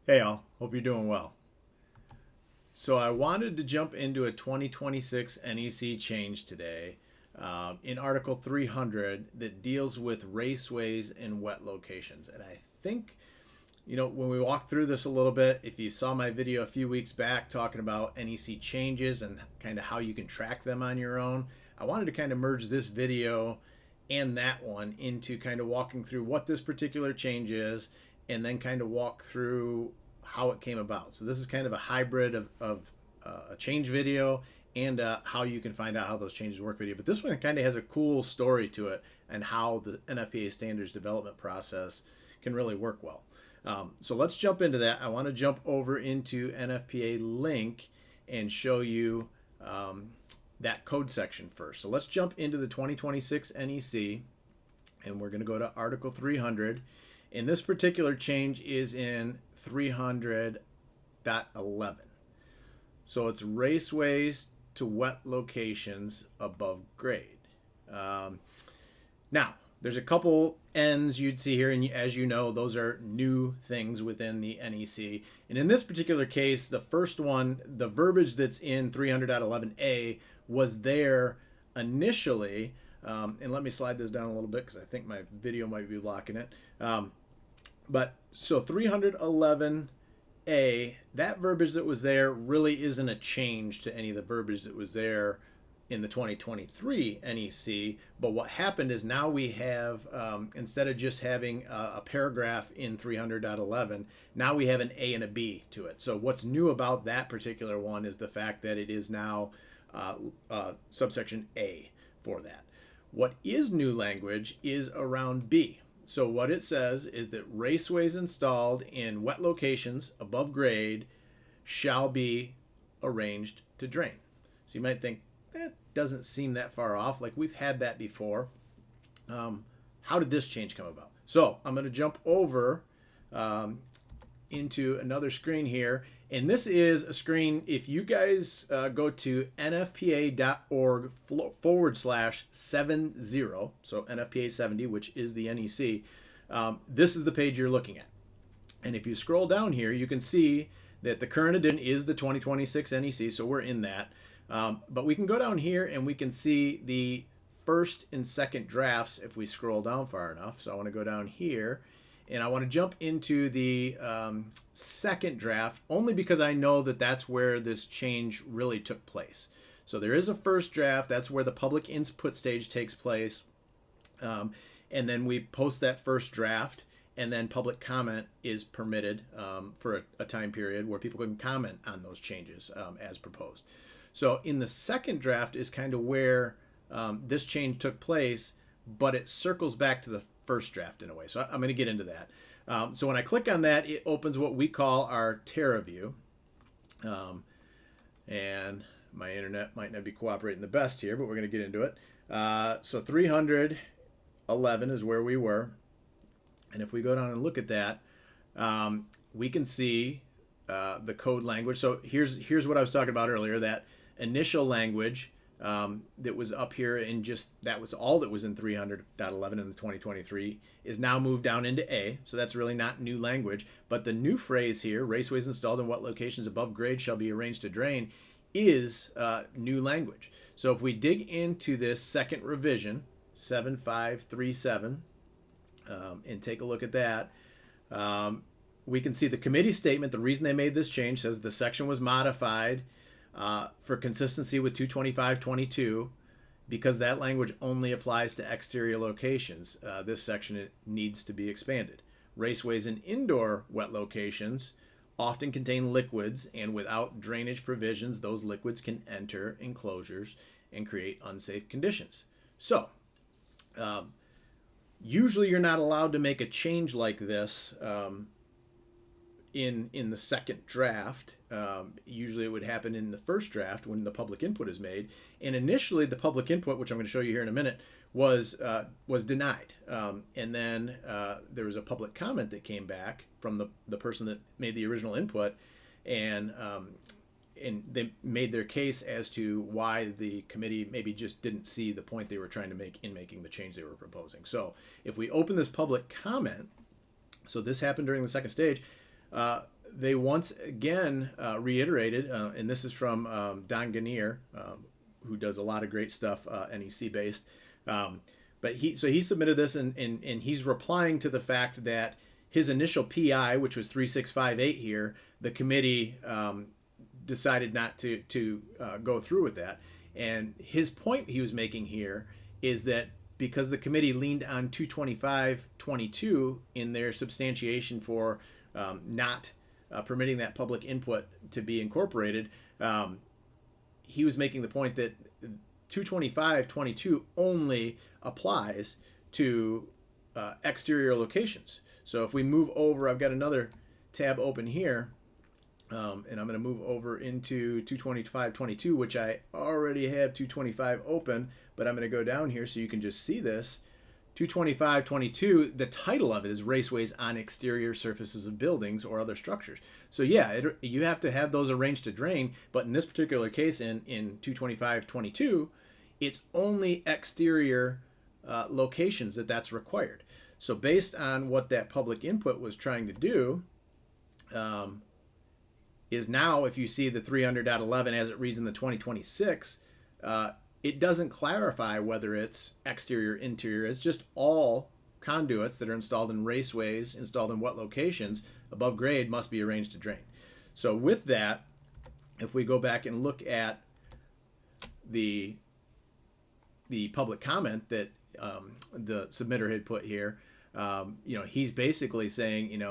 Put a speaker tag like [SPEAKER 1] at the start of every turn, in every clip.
[SPEAKER 1] Hey all, hope you're doing well. So I wanted to jump into a 2026 NEC change today in Article 300 that deals with raceways in wet locations. And I think, when we walked through this a little bit, if you saw my video a few weeks back talking about NEC changes and kind of how you can track them on your own, I wanted to kind of merge this video and that one into kind of walking through what this particular change is and then kind of walk through how it came about. So this is kind of a hybrid of a change video and how you can find out how those changes work video. But this one kind of has a cool story to it and how the NFPA standards development process can really work well. So let's jump into that. I want to jump over into NFPA link and show you that code section first. So let's jump into the 2026 NEC, and we're going to go to Article 300. And this particular change is in 300.11. So it's raceways to wet locations above grade. Now, there's a couple N's you'd see here, and as you know, those are new things within the NEC. And in this particular case, the first one, the verbiage that's in 300.11a was there initially. And let me slide this down a little bit because I think my video might be blocking it. But so 311A, that verbiage that was there really isn't a change to any of the verbiage that was there in the 2023 NEC. But what happened is now we have, instead of just having a paragraph in 300.11, now we have an A and a B to it. So what's new about that particular one is the fact that it is now subsection A for that. What is new language is around B. So what it says is that raceways installed in wet locations above grade shall be arranged to drain. So you might think, that doesn't seem that far off. Like we've had that before. How did this change come about? So I'm going to jump over into another screen here. And this is a screen, if you guys go to nfpa.org/70, so NFPA 70, which is the NEC, this is the page you're looking at. And if you scroll down here, you can see that the current edition is the 2026 NEC, so we're in that. But we can go down here and we can see the first and second drafts if we scroll down far enough. So I want to go down here. And I want to jump into the second draft only because I know that that's where this change really took place. So there is a first draft. That's where the public input stage takes place. And then we post that first draft, and then public comment is permitted for a time period where people can comment on those changes as proposed. So in the second draft is kind of where this change took place, but it circles back to the first draft in a way. So I'm going to get into that. So when I click on that, it opens what we call our Terra view. And my internet might not be cooperating the best here, but we're going to get into it. So 311 is where we were. And if we go down and look at that, we can see the code language. So here's what I was talking about earlier, that initial language that was up here and just that was all that was in 300.11 in the 2023 is now moved down into A. So that's really not new language. But the new phrase here, raceways installed in what locations above grade shall be arranged to drain, is new language. So if we dig into this second revision, 7537, and take a look at that, we can see the committee statement. The reason they made this change says the section was modified for consistency with 225.22 because that language only applies to exterior locations. This section needs to be expanded. Raceways in indoor wet locations often contain liquids, and without drainage provisions, those liquids can enter enclosures and create unsafe conditions. So, usually you're not allowed to make a change like this in the second draft. Usually it would happen in the first draft when the public input is made. And initially the public input, which I'm going to show you here in a minute, was denied. And then there was a public comment that came back from the person that made the original input, and they made their case as to why the committee maybe just didn't see the point they were trying to make in making the change they were proposing. So if we open this public comment, so this happened during the second stage, they once again reiterated, and this is from Don Ganier, who does a lot of great stuff, NEC based. But he submitted this, and he's replying to the fact that his initial PI, which was 3658 here, the committee decided not to go through with that. And his point he was making here is that because the committee leaned on 225.22 in their substantiation for not permitting that public input to be incorporated, he was making the point that 225.22 only applies to exterior locations. So if we move over, I've got another tab open here, and I'm going to move over into 225.22, which I already have 225 open, but I'm going to go down here so you can just see this. 225.22, the title of it is Raceways on Exterior Surfaces of Buildings or Other Structures. So yeah, you have to have those arranged to drain, but in this particular case, in 225.22, it's only exterior locations that's required. So based on what that public input was trying to do, is now if you see the 300.11 as it reads in the 2026, it doesn't clarify whether it's exterior or interior. It's just all conduits that are installed in raceways, installed in what locations above grade must be arranged to drain. So with that, if we go back and look at the public comment that the submitter had put here, he's basically saying,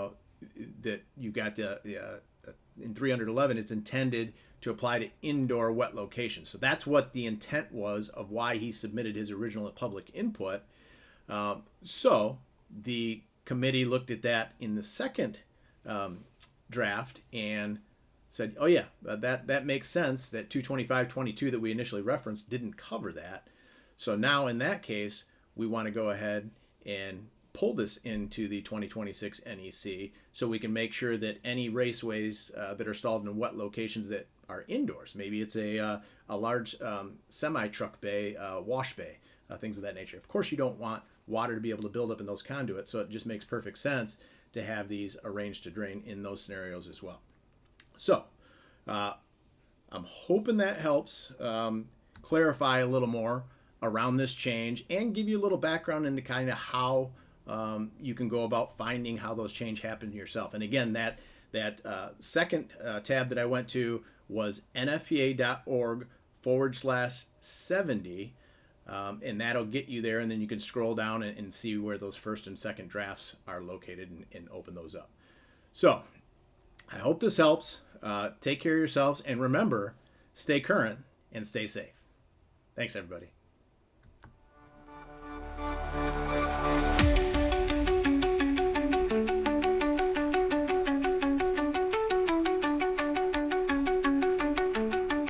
[SPEAKER 1] that you got in 311, it's intended to apply to indoor wet locations. So that's what the intent was of why he submitted his original public input. So the committee looked at that in the second draft and said, oh yeah, that makes sense, that 225.22 that we initially referenced didn't cover that. So now in that case, we want to go ahead and pull this into the 2026 NEC so we can make sure that any raceways that are installed in wet locations that are indoors, maybe it's a large semi-truck bay, wash bay, things of that nature. Of course, you don't want water to be able to build up in those conduits, so it just makes perfect sense to have these arranged to drain in those scenarios as well. So I'm hoping that helps clarify a little more around this change and give you a little background into kind of how you can go about finding how those changes happen yourself. And again, that second tab that I went to was nfpa.org/70, and that'll get you there, and then you can scroll down and see where those first and second drafts are located and open those up. So I hope this helps. Take care of yourselves, and remember, stay current and stay safe. Thanks, everybody.